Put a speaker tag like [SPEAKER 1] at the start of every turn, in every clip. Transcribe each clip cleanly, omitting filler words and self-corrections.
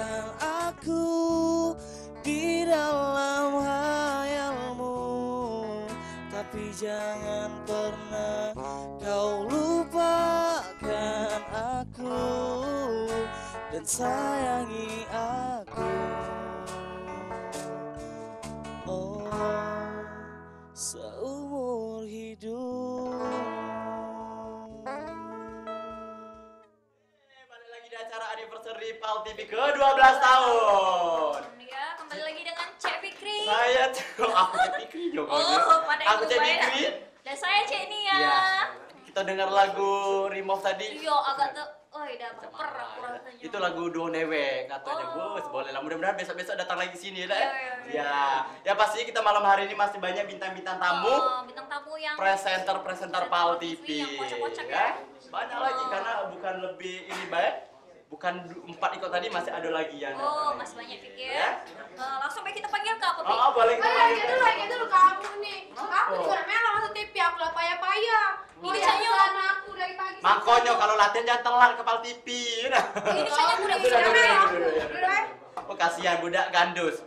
[SPEAKER 1] Lupakan aku di dalam hayalmu, tapi jangan pernah kau lupakan aku dan sayangi aku. Oh, seumur hidup.
[SPEAKER 2] Balik lagi di acara anniversary PAL TV ke-12 tahun.
[SPEAKER 3] Ya, kembali lagi dengan Cek Fikri.
[SPEAKER 2] Saya aku Cek Fikri juga.
[SPEAKER 3] Pada
[SPEAKER 2] Aku
[SPEAKER 3] ibu
[SPEAKER 2] Cek
[SPEAKER 3] baik.
[SPEAKER 2] Fikri.
[SPEAKER 3] Dan saya Cek Nia.
[SPEAKER 2] Iya. Kita dengar lagu Remove tadi.
[SPEAKER 3] Iya, agak udah baper aku rasanya.
[SPEAKER 2] Itu lagu Duo Dewe katanya. Bos, boleh lah. Mudah-mudahan besok-besok datang lagi sini ya.
[SPEAKER 3] Iya.
[SPEAKER 2] Ya pastinya kita malam hari ini masih banyak bintang-bintang tamu.
[SPEAKER 3] Bintang tamu yang
[SPEAKER 2] Presenter PAL TV.
[SPEAKER 3] yang kocak-kocak ya.
[SPEAKER 2] Banyak lagi karena bukan lebih ini baik. Bukan 4 ikut tadi, masih ada lagi yang
[SPEAKER 3] masih banyak pikir.
[SPEAKER 2] Ya?
[SPEAKER 3] Langsung baik kita panggil ke apa, Pi?
[SPEAKER 2] Boleh kita panggil.
[SPEAKER 4] Lagi dulu kamu nih. Aku juga memang masuk TV, aku lah payah-payah.
[SPEAKER 3] Ini Canyo.
[SPEAKER 4] Aku dari pagi.
[SPEAKER 2] Makanya kalau latihan jangan telat ke PAL TV.
[SPEAKER 3] Ini Canyo budak
[SPEAKER 2] Oh kasihan budak gandus.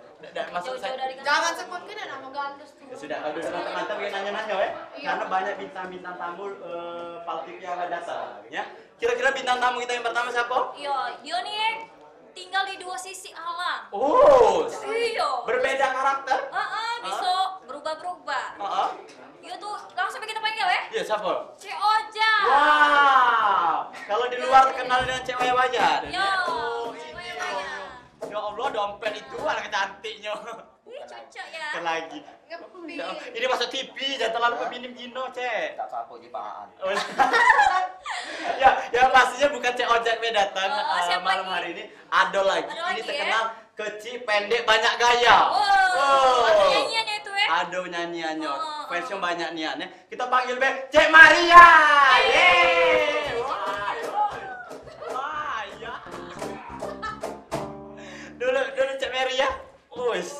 [SPEAKER 2] Masuk
[SPEAKER 3] jauh-jauh dari
[SPEAKER 4] Jangan sebutkan nama gandus tuh.
[SPEAKER 2] sudah teman-teman yang nanya-nanya ya. Karena banyak bintang-bintang tamu PAL TV yang akan datang ya. Kira-kira bintang tamu kita yang pertama siapa?
[SPEAKER 3] Iya, dia nih tinggal di dua sisi alam.
[SPEAKER 2] Oh,
[SPEAKER 3] Iya.
[SPEAKER 2] berbeda karakter?
[SPEAKER 3] Bisa berubah-berubah. Iya tuh, langsung kita panggil ya.
[SPEAKER 2] Iya, siapa?
[SPEAKER 3] Cek Oja.
[SPEAKER 2] Wow, kalau di luar terkenal dengan cewek wajar.
[SPEAKER 3] Yo,
[SPEAKER 2] Oh,
[SPEAKER 3] cewek
[SPEAKER 2] ini.
[SPEAKER 3] wajar.
[SPEAKER 2] Ya Allah, dompet itu anak cantiknya.
[SPEAKER 3] Ih, cocok ya.
[SPEAKER 2] Lagi.
[SPEAKER 4] Ngepi.
[SPEAKER 2] Ini masuk TV, jangan terlalu peminim gino, Cek.
[SPEAKER 5] Tak apa di paan.
[SPEAKER 2] Ya pastinya bukan Cek Ojek yang datang
[SPEAKER 3] Siapa
[SPEAKER 2] malam
[SPEAKER 3] lagi?
[SPEAKER 2] hari ini. Ada lagi.
[SPEAKER 3] Ada
[SPEAKER 2] Ini
[SPEAKER 3] lagi,
[SPEAKER 2] terkenal kecil, pendek, banyak gaya.
[SPEAKER 3] Ada nyanyiannya itu ya.
[SPEAKER 2] Ada nyanyiannya.
[SPEAKER 3] Oh.
[SPEAKER 2] Fansnya banyak niannya. Kita panggil Cek Maria. Yeay. Wah, ya. Dulu Cek Maria. Wis.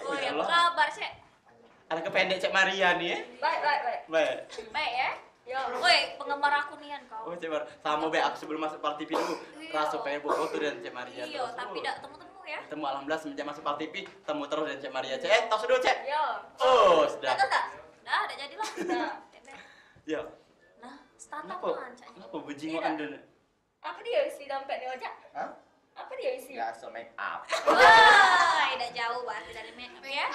[SPEAKER 3] Oh ya, apa kabar, Cek?
[SPEAKER 2] Ada kependek Cek Maria nih ya.
[SPEAKER 3] Baik.
[SPEAKER 2] Baik.
[SPEAKER 3] Baik ya. Yo, woi, penggemar aku nian kau.
[SPEAKER 2] Oh, Cek Maria. Sama be aku sebelum masuk PAL TV dulu.
[SPEAKER 3] Iya.
[SPEAKER 2] Rasa pengen buat foto dan Cek Maria.
[SPEAKER 3] Iya,
[SPEAKER 2] terus.
[SPEAKER 3] tapi
[SPEAKER 2] Oh.
[SPEAKER 3] tidak temu-temu ya.
[SPEAKER 2] Temu alhamdulillah semenjak masuk PAL TV, temu terus dan Cek Maria. Cek, tos dulu Cek.
[SPEAKER 3] Yo.
[SPEAKER 2] Oh, sudah.
[SPEAKER 3] Dah, udah jadi lah. Udah.
[SPEAKER 2] Ya.
[SPEAKER 3] Nah, startup
[SPEAKER 2] Kenapa?
[SPEAKER 3] lancarnya.
[SPEAKER 2] Kenapa bejingoan dulu?
[SPEAKER 3] Apa dia isi dompet nih, Ojak?
[SPEAKER 5] Hah?
[SPEAKER 3] Apa dia isi?
[SPEAKER 5] Biasa make up.
[SPEAKER 3] Wah, tidak jauh berarti dari make up ya.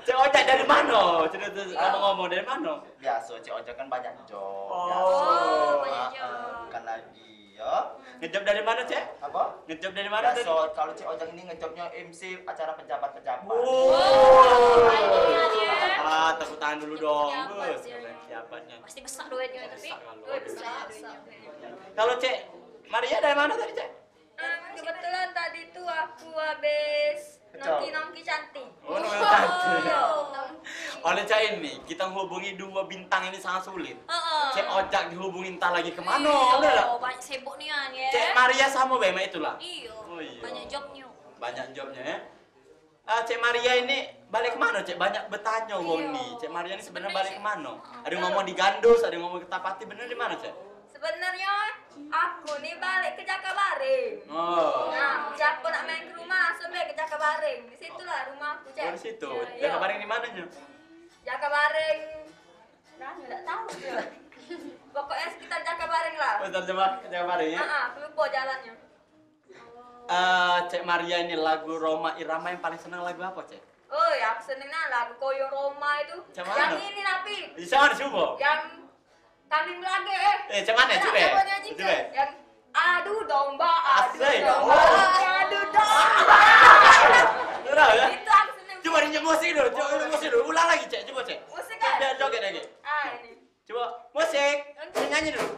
[SPEAKER 2] Cek Ojek dari mana? Ngomong-ngomong dari mana?
[SPEAKER 5] Biasa Cik Ojek kan banyak job.
[SPEAKER 2] Oh,
[SPEAKER 3] banyak job.
[SPEAKER 5] Bukan lagi ya.
[SPEAKER 2] Ngejob dari mana, Cek?
[SPEAKER 5] Apa?
[SPEAKER 2] Ngejob dari mana tadi?
[SPEAKER 5] Biasa kalau Cik Ojek ini ngejobnya MC acara pejabat-pejabat.
[SPEAKER 2] Oh.
[SPEAKER 3] ya.
[SPEAKER 2] Tepuk tangan dulu dong,
[SPEAKER 3] Pejabat,
[SPEAKER 2] Bos.
[SPEAKER 3] ya.
[SPEAKER 2] Pejabatnya.
[SPEAKER 3] Pasti besar duitnya itu, Pi.
[SPEAKER 2] Besar,
[SPEAKER 3] Besar.
[SPEAKER 2] Kalau Cek Maria dari mana tadi, Cek?
[SPEAKER 6] Kebetulan tadi tuh aku habis nongki cantik.
[SPEAKER 2] Oh, nomor satu.
[SPEAKER 6] Iya.
[SPEAKER 2] Oleh Cek ini, kita menghubungi dua bintang ini sangat sulit. Cek Ojek dihubungi entah lagi kemana, udah lah.
[SPEAKER 3] Banyak sibuk nih ya.
[SPEAKER 2] Cek Maria sama Bema itulah.
[SPEAKER 3] Iya.
[SPEAKER 2] Oh, iya.
[SPEAKER 3] Banyak jobnya.
[SPEAKER 2] Banyak jobnya ya. Cek Maria ini balik kemana, Cek? Banyak bertanya wong nih. Cek Maria ini sebenarnya balik kemana? Ada yang ngomong di Gandus, ada yang ngomong ke Tapati, bener di mana, Cek?
[SPEAKER 6] Sebenarnya aku nih balik ke Jakabaring.
[SPEAKER 2] Oh.
[SPEAKER 6] Nah, siapa nak main ke rumah langsung balik ke Jakabaring. Di situlah rumahku, Cek.
[SPEAKER 2] Oh, di situ.
[SPEAKER 6] Iya.
[SPEAKER 2] Jakabaring di mananya?
[SPEAKER 6] Jakabaring. Nah, enggak tahu dia. Pokoknya sekitar Jakabaring lah.
[SPEAKER 2] Oh, Jakabaring ya.
[SPEAKER 6] Aku lupa jalannya.
[SPEAKER 2] Cek Maria ini lagu Roma Irama yang paling senang lagu apa, Cek?
[SPEAKER 6] Oh, ya aku seneng lagu Koyo Roma itu.
[SPEAKER 2] Macam mana?
[SPEAKER 6] Yang ini Napi.
[SPEAKER 2] Di sana coba.
[SPEAKER 6] Yang kambing belage
[SPEAKER 2] Cek mana, coba?
[SPEAKER 6] Siapa nyanyi,
[SPEAKER 2] Coba.
[SPEAKER 6] Cek? Yang adu domba, adu
[SPEAKER 2] Asik.
[SPEAKER 6] domba,
[SPEAKER 2] Oh.
[SPEAKER 6] adu domba.
[SPEAKER 2] Udah ya?
[SPEAKER 6] Itu aku seneng.
[SPEAKER 2] Coba nyanyi musik dulu, coba musik dulu. Ulang lagi, Cek. Coba, Cek.
[SPEAKER 6] Musik kan?
[SPEAKER 2] Biar joget lagi.
[SPEAKER 6] Ini.
[SPEAKER 2] Coba musik. Nyanyi dulu.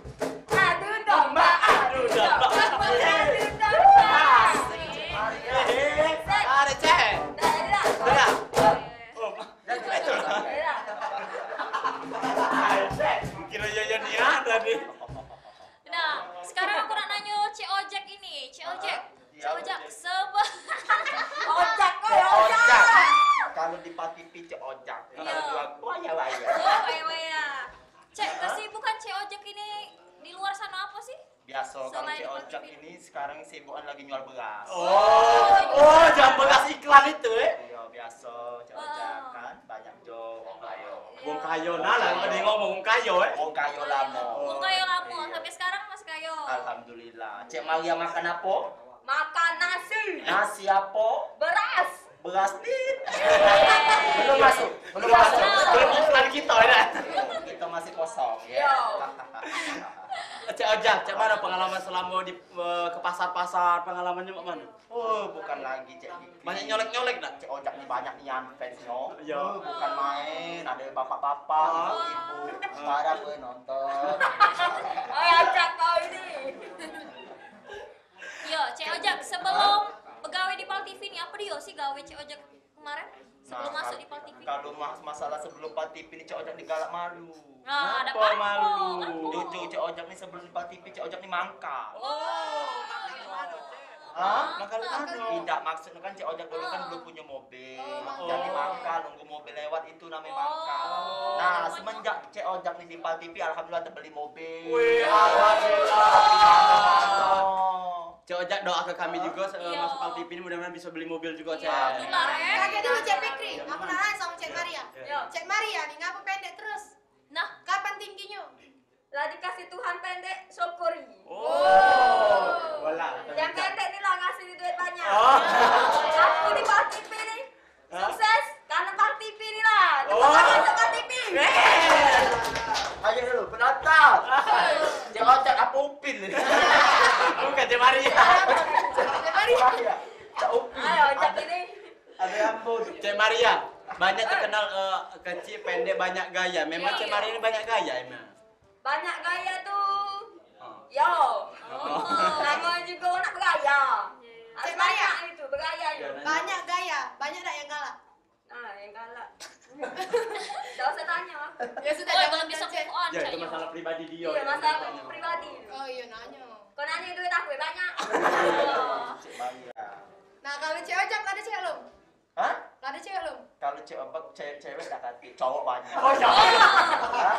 [SPEAKER 6] Adu domba, adu domba, adu domba.
[SPEAKER 2] Ada Cek.
[SPEAKER 6] Dah.
[SPEAKER 2] Udah. Oh, itu lah. Cek, kira Yoyon ini ada nih.
[SPEAKER 3] Nah, sekarang aku nak nanya Cek Ojek ini. Cek Ojek. Cek Ojek
[SPEAKER 6] Ojak kok ya
[SPEAKER 5] Ojek.
[SPEAKER 6] ojak.
[SPEAKER 5] Kalau di PAL TV Cik Ojek.
[SPEAKER 3] Iya.
[SPEAKER 5] Kalau waya-waya.
[SPEAKER 3] Oh, waya. Cek, kesibukan Cek Ojek ini di luar sana apa sih?
[SPEAKER 5] biasa kalau
[SPEAKER 3] Selain
[SPEAKER 5] Cik Ojak
[SPEAKER 3] TV.
[SPEAKER 5] ini sekarang sibukan lagi jual beras.
[SPEAKER 2] Oh, jam bekas iklan itu
[SPEAKER 5] Iya, biasa Cik Ojak kan banyak jo wong kayo.
[SPEAKER 2] Wong kayo nah lah dia ngomong wong kayo
[SPEAKER 5] Wong kayo lamo.
[SPEAKER 3] Wong kayo lamo, sampai sekarang masih kayo.
[SPEAKER 5] Alhamdulillah. Cik Maria makan apa?
[SPEAKER 6] Makan nasi.
[SPEAKER 5] Nasi apa?
[SPEAKER 6] Beras.
[SPEAKER 5] Beras tit. Belum masuk. Belum masuk.
[SPEAKER 2] Belum iklan kita ya.
[SPEAKER 5] Kita masih kosong ya.
[SPEAKER 6] Yo.
[SPEAKER 2] Cik Ojak, cek mana pengalaman selama di ke pasar-pasar, pengalamannya mana?
[SPEAKER 5] Oh, bukan lagi Cik Diki.
[SPEAKER 2] Banyak nyolek-nyolek dah.
[SPEAKER 5] Cik Ojak nih banyak nih fansnya.
[SPEAKER 2] Iya.
[SPEAKER 5] Bukan main, ada bapak-bapak, ibu-ibu, para nonton.
[SPEAKER 6] Oh ya, Cak kau ini.
[SPEAKER 3] Yo, Cik Ojak sebelum pegawai di Pal TV ini apa dia sih gawe Cik Ojak kemarin? Sebelum masuk di Pal TV.
[SPEAKER 5] Kalau masalah sebelum Pal TV ini Cik Ojak digalak malu.
[SPEAKER 3] Nah, ada
[SPEAKER 2] Apa
[SPEAKER 3] apa?
[SPEAKER 2] malu?
[SPEAKER 5] Jujur Cik Ojak nih sebelum di Pal TV Cik Ojak nih mangkal.
[SPEAKER 2] Hah? Makan mana?
[SPEAKER 5] Tidak, maksudnya kan Cik Ojak dulu kan belum punya mobil. Jadi mangkal, nunggu mobil lewat itu namanya mangkal. Nah, semenjak Cik Ojak nih di Pal TV, alhamdulillah terbeli mobil.
[SPEAKER 2] Wih,
[SPEAKER 5] alhamdulillah.
[SPEAKER 2] Cik Ojak doa ke kami juga
[SPEAKER 3] Iya.
[SPEAKER 2] masuk Pal TV ini mudah-mudahan bisa beli mobil juga Cik.
[SPEAKER 3] Benar ya?
[SPEAKER 4] Kakek dulu Cek Fikri, aku nak nanya sama Cek Maria.
[SPEAKER 6] Yo.
[SPEAKER 4] Cek Maria nih ngapa pendek terus?
[SPEAKER 3] Nah,
[SPEAKER 4] Kapan tingginya?
[SPEAKER 6] Lah dikasih Tuhan pendek, syukuri.
[SPEAKER 2] Oh. Bola.
[SPEAKER 6] Yang pendek nih lah ngasih duit banyak.
[SPEAKER 2] Oh.
[SPEAKER 6] Aku di Pal TV nih. Sukses karena Pal TV nih lah.
[SPEAKER 2] Oh.
[SPEAKER 6] Tepuk tangan untuk Pal TV.
[SPEAKER 5] Ayo dulu, penonton. Cik Ojak apa Upin ini?
[SPEAKER 2] Bukan Cik Maria.
[SPEAKER 5] Cik Maria. Cik Upin.
[SPEAKER 6] Ayo, Cak ini.
[SPEAKER 5] Ada yang bodoh.
[SPEAKER 2] Cik Maria, banyak terkenal kecil, pendek, banyak gaya. Memang
[SPEAKER 3] Iya,
[SPEAKER 2] Cik
[SPEAKER 3] iya.
[SPEAKER 2] Maria ini banyak gaya emang.
[SPEAKER 6] Banyak gaya tuh.
[SPEAKER 2] Oh.
[SPEAKER 6] Yo.
[SPEAKER 3] oh.
[SPEAKER 6] Namanya juga nak bergaya.
[SPEAKER 4] Cek
[SPEAKER 6] Harus
[SPEAKER 4] Maria.
[SPEAKER 6] banyak itu bergaya itu.
[SPEAKER 2] Iya,
[SPEAKER 4] Banyak gaya, banyak tak yang galak?
[SPEAKER 6] Nah, yang galak. Tidak usah tanya.
[SPEAKER 4] Ya sudah,
[SPEAKER 3] Oh,
[SPEAKER 4] jangan
[SPEAKER 3] belum bisa
[SPEAKER 4] Cek.
[SPEAKER 3] move on
[SPEAKER 2] Ya, itu
[SPEAKER 3] Cak.
[SPEAKER 2] masalah pribadi dia.
[SPEAKER 6] Iya, masalah pribadi.
[SPEAKER 4] Oh iya nanya.
[SPEAKER 6] Kau nanya duit aku ya banyak.
[SPEAKER 5] Cik Maria.
[SPEAKER 4] Nah kalau Cek Ojak ada cewek belum?
[SPEAKER 5] Hah?
[SPEAKER 4] Ada cewek belum?
[SPEAKER 5] Kalau Cik Ojak cewek dah kati, cowok banyak.
[SPEAKER 2] Oh, jangan.
[SPEAKER 5] Hah?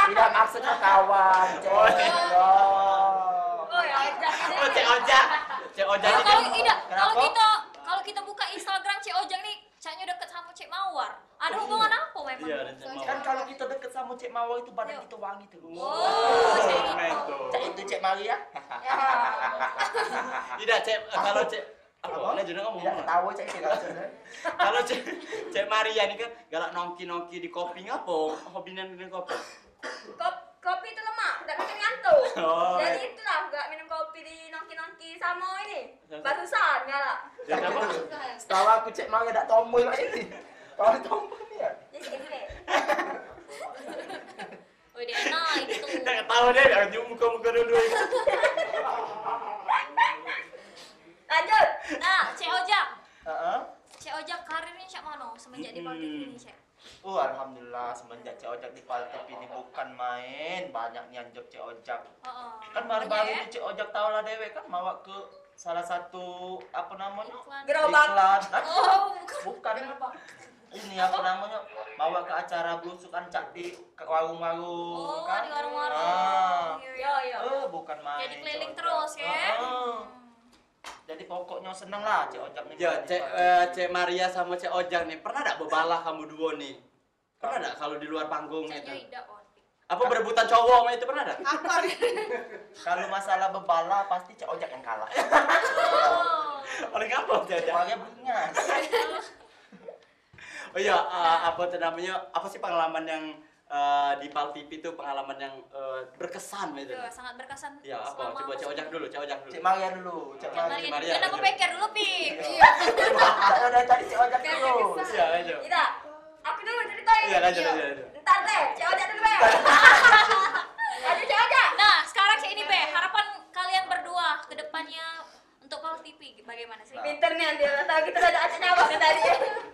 [SPEAKER 5] Tidak maksudnya kawan,
[SPEAKER 2] Oh,
[SPEAKER 5] cewek.
[SPEAKER 6] Oh ya, Cak ini.
[SPEAKER 2] Oh, Cik Ojak. Cik Ojak
[SPEAKER 3] Oh,
[SPEAKER 2] ini
[SPEAKER 3] kalau
[SPEAKER 2] kan.
[SPEAKER 3] tidak,
[SPEAKER 5] Kenapa?
[SPEAKER 3] kalau kita buka Instagram Cik Ojak nih, Caknya deket sama Cik Mawar. Ada hubungan apa memang?
[SPEAKER 2] Iya, ada Cik Mawar.
[SPEAKER 5] Kan kalau kita deket sama Cik Mawar itu badan kita wangi terus.
[SPEAKER 3] Oh, Cik itu.
[SPEAKER 2] Itu.
[SPEAKER 5] Cak itu Cik Maria.
[SPEAKER 6] Ya.
[SPEAKER 2] Tidak, Cik, kalau Cik apa? Nah, jadi ngomong.
[SPEAKER 5] Tidak ketawa Cik Cik.
[SPEAKER 2] Kalau Cik Maria ini kan galak nongki-nongki di kopi ngapa? Hobinya minum kopi.
[SPEAKER 6] Kopi itu lemak, tidak bikin ngantuk.
[SPEAKER 2] Oh.
[SPEAKER 6] Jadi itulah nggak minum kopi di nongki-nongki sama ini. Basusan galak.
[SPEAKER 2] Ya, apa?
[SPEAKER 5] Setahu aku Cik Maria tak tomboy Pak ini. Kalau tomboy ni ya.
[SPEAKER 6] Jadi ini.
[SPEAKER 3] Oh, dia enak itu.
[SPEAKER 2] Tak ketawa deh, anjing muka-muka dulu.
[SPEAKER 6] Lanjut.
[SPEAKER 3] Nah, Cik Ojak.
[SPEAKER 5] Heeh.
[SPEAKER 3] Cik Ojak karirnya Cak mana semenjak di Pal TV ini, Cik?
[SPEAKER 5] Alhamdulillah semenjak Cik Ojak di Pal TV ini bukan main, banyak nih anjok Cik Ojak.
[SPEAKER 3] Heeh.
[SPEAKER 5] Kan baru-baru
[SPEAKER 3] Banyak,
[SPEAKER 5] ini Cik Ojak tahu lah dewe kan bawa ke salah satu apa namanya?
[SPEAKER 3] Iklan.
[SPEAKER 6] Gerobak.
[SPEAKER 5] Iklan. Hah?
[SPEAKER 3] Oh,
[SPEAKER 5] Bukan. Ini apa namanya? Bawa ke acara belusukan cak di ke warung-warung
[SPEAKER 3] Oh,
[SPEAKER 5] kan?
[SPEAKER 3] di warung-warung.
[SPEAKER 5] Ah.
[SPEAKER 6] Yo yo.
[SPEAKER 5] Bukan main.
[SPEAKER 3] Jadi
[SPEAKER 5] Cik
[SPEAKER 3] keliling
[SPEAKER 5] Ojak.
[SPEAKER 3] terus ya.
[SPEAKER 5] Jadi pokoknya seneng lah Cik Ojak nih.
[SPEAKER 2] Ya, Cik Maria sama Cik Ojak nih, pernah tak bebalah kamu dua nih? Pernah tak kalau di luar panggung
[SPEAKER 3] Caknya
[SPEAKER 2] itu?
[SPEAKER 3] tidak on.
[SPEAKER 2] Apa berebutan cowok sama itu pernah tak?
[SPEAKER 4] Apa?
[SPEAKER 5] Kalau masalah bebala pasti Cik Ojak yang kalah.
[SPEAKER 3] Oh.
[SPEAKER 2] Oleh apa Cik
[SPEAKER 5] Cik
[SPEAKER 2] Ojak?
[SPEAKER 5] Maria beringas.
[SPEAKER 2] Oh iya, apa tuh namanya? Apa sih pengalaman yang di Pal TV itu pengalaman yang berkesan gitu?
[SPEAKER 3] Iya, sangat berkesan.
[SPEAKER 2] Ya, apa?
[SPEAKER 3] selama
[SPEAKER 2] Coba Cik Ojak dulu, Cik Ojak dulu.
[SPEAKER 5] Cik Maria dulu. Cik
[SPEAKER 3] Cik
[SPEAKER 5] Maria.
[SPEAKER 3] Maria.
[SPEAKER 2] Maria,
[SPEAKER 3] Dan aku
[SPEAKER 2] lanjut.
[SPEAKER 3] pikir dulu, Pik.
[SPEAKER 4] Iya.
[SPEAKER 5] Dari tadi Cik Ojak dulu.
[SPEAKER 2] Iya, ayo.
[SPEAKER 6] Tidak. Aku dulu ceritain.
[SPEAKER 2] Iya, lanjut, lanjut.
[SPEAKER 6] Ntar deh, Cik Ojak dulu be. Lanjut Cik Ojak.
[SPEAKER 3] Nah, sekarang Cik ini, Be, harapan kalian berdua ke depannya untuk Pal TV bagaimana sih?
[SPEAKER 6] Pinter nih Andi, tahu kita udah ada acanya apa kan tadi.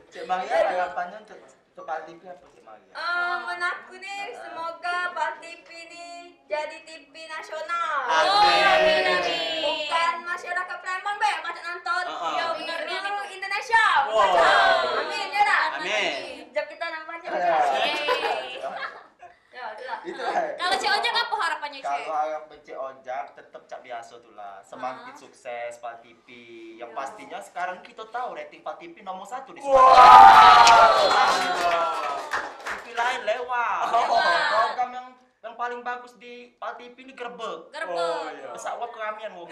[SPEAKER 5] Cik Maria harapannya untuk Pal TV apa Cik Maria?
[SPEAKER 6] Menakku nih, semoga Pal TV nih jadi TV nasional.
[SPEAKER 3] Oh, amin, amin.
[SPEAKER 6] Bukan masyarakat Palembang be, macam nonton.
[SPEAKER 2] Iya,
[SPEAKER 3] benar, benar.
[SPEAKER 6] Seluruh Indonesia.
[SPEAKER 2] Wow.
[SPEAKER 6] Macam. Amin ya lah.
[SPEAKER 2] Amin.
[SPEAKER 6] Jam kita namanya.
[SPEAKER 3] Yeay.
[SPEAKER 6] Ya, itulah.
[SPEAKER 5] Itu lah.
[SPEAKER 3] Kalau Cik Ojak apa harapannya, Cik?
[SPEAKER 5] Kalau harapan Cik Ojak tetap Cak biasa tuh lah. Semakin sukses Pal TV. Yang pastinya sekarang kita tahu rating Pal TV nomor 1 di TV lain lewat. Program yang paling bagus di Pal TV ini Gerbek.
[SPEAKER 3] Gerbek.
[SPEAKER 5] Pesawat keramian wong.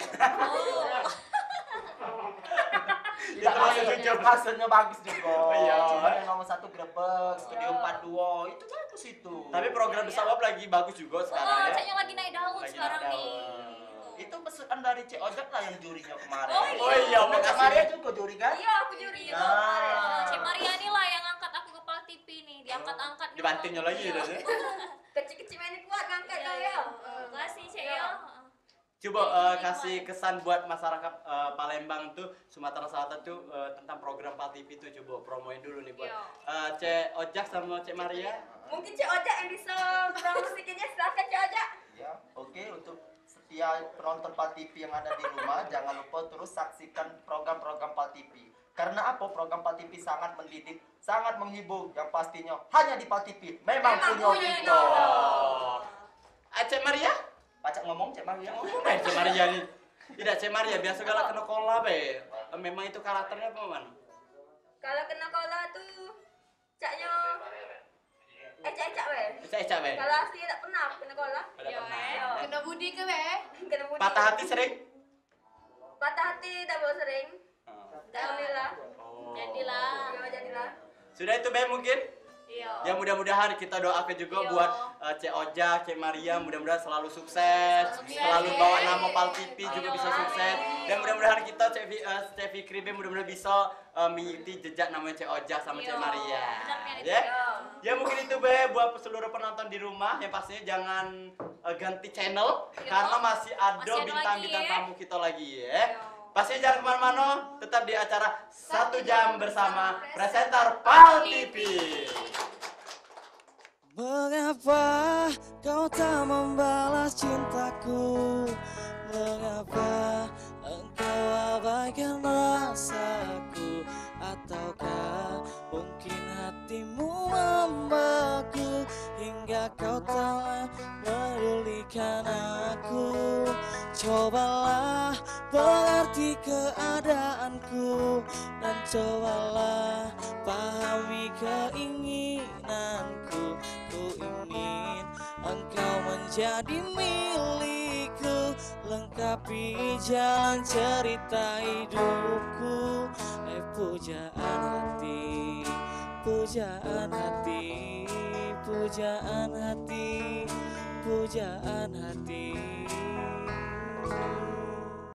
[SPEAKER 2] Itu
[SPEAKER 5] Hasilnya bagus juga.
[SPEAKER 2] Iya.
[SPEAKER 5] Cuma yang nomor 1 Gerbek, Studio 42 itu bagus itu.
[SPEAKER 2] Tapi program Besawap lagi bagus juga sekarang ya.
[SPEAKER 3] Ceknya lagi naik daun
[SPEAKER 2] Lagi
[SPEAKER 3] sekarang
[SPEAKER 2] naik
[SPEAKER 3] nih.
[SPEAKER 5] Itu pesan dari Cek Ojek lah yang jurinya kemarin.
[SPEAKER 3] Oh iya,
[SPEAKER 5] Cek
[SPEAKER 2] makasih.
[SPEAKER 5] Maria juga juri kan?
[SPEAKER 6] Iya, aku juri itu
[SPEAKER 5] Nah.
[SPEAKER 6] kemarin.
[SPEAKER 3] Cik Maria ini lah yang ngangkat aku ke Pal TV nih, diangkat-angkat.
[SPEAKER 2] Dibantingnya lagi ya.
[SPEAKER 6] Kecil-kecil ini kuat ngangkat kau ya.
[SPEAKER 3] Terima kasih Cek ya.
[SPEAKER 2] Coba kasih kesan buat masyarakat Palembang tuh, Sumatera Selatan tuh tentang program Pal TV tuh, coba promoin dulu nih buat Cek Ojak sama Cek Maria.
[SPEAKER 6] Mungkin Cek Ojek yang bisa promosikannya, silakan Cek Ojek.
[SPEAKER 5] Ya, oke untuk setiap penonton Pal TV yang ada di rumah, jangan lupa terus saksikan program-program Pal TV. Karena apa? Program Pal TV sangat mendidik, sangat menghibur, yang pastinya hanya di Pal TV. Memang punya kita.
[SPEAKER 2] Cek Maria?
[SPEAKER 5] Pacak ngomong Cek Maria.
[SPEAKER 2] Cek Maria nih. Tidak Cek Maria, biasa galak kena kola be. Memang itu karakternya apa man?
[SPEAKER 6] Kalau kena kola tuh caknya ecak-ecak weh.
[SPEAKER 2] Cek be.
[SPEAKER 6] Kalau asli tak pernah kena kola.
[SPEAKER 2] Tidak pernah.
[SPEAKER 4] Kena budi ke be?
[SPEAKER 6] Kena budi.
[SPEAKER 2] Patah hati sering?
[SPEAKER 6] Patah hati tak boleh sering. Alhamdulillah.
[SPEAKER 3] Jadilah.
[SPEAKER 6] Ya jadilah.
[SPEAKER 2] Sudah itu be mungkin?
[SPEAKER 3] Iya.
[SPEAKER 2] Ya mudah-mudahan kita doakan juga buat Cek Ojak, Cek Maria, mudah-mudahan selalu sukses, selalu bawa nama Pal TV juga bisa sukses. Dan mudah-mudahan kita Cek Fikri be mudah-mudahan bisa mengikuti jejak namanya Cek Ojak sama Cek Maria. Ya. Ya mungkin itu be buat seluruh penonton di rumah, yang pastinya jangan ganti channel karena masih ada
[SPEAKER 3] Masih ada
[SPEAKER 2] bintang-bintang
[SPEAKER 3] lagi, ya.
[SPEAKER 2] tamu kita lagi ya. Pastinya jangan kemana-mana, tetap di acara 1 jam bersama presenter Pal TV.
[SPEAKER 1] Mengapa kau tak membalas cintaku? Mengapa engkau abaikan rasaku? Ataukah mungkin hatimu membeku hingga kau tak medulikan aku? Cobalah mengerti keadaanku dan cobalah pahami keinginanku. Ku ingin engkau menjadi milikku, lengkapi jalan cerita hidupku. Pujaan hati, pujaan hati, pujaan hati, pujaan hati.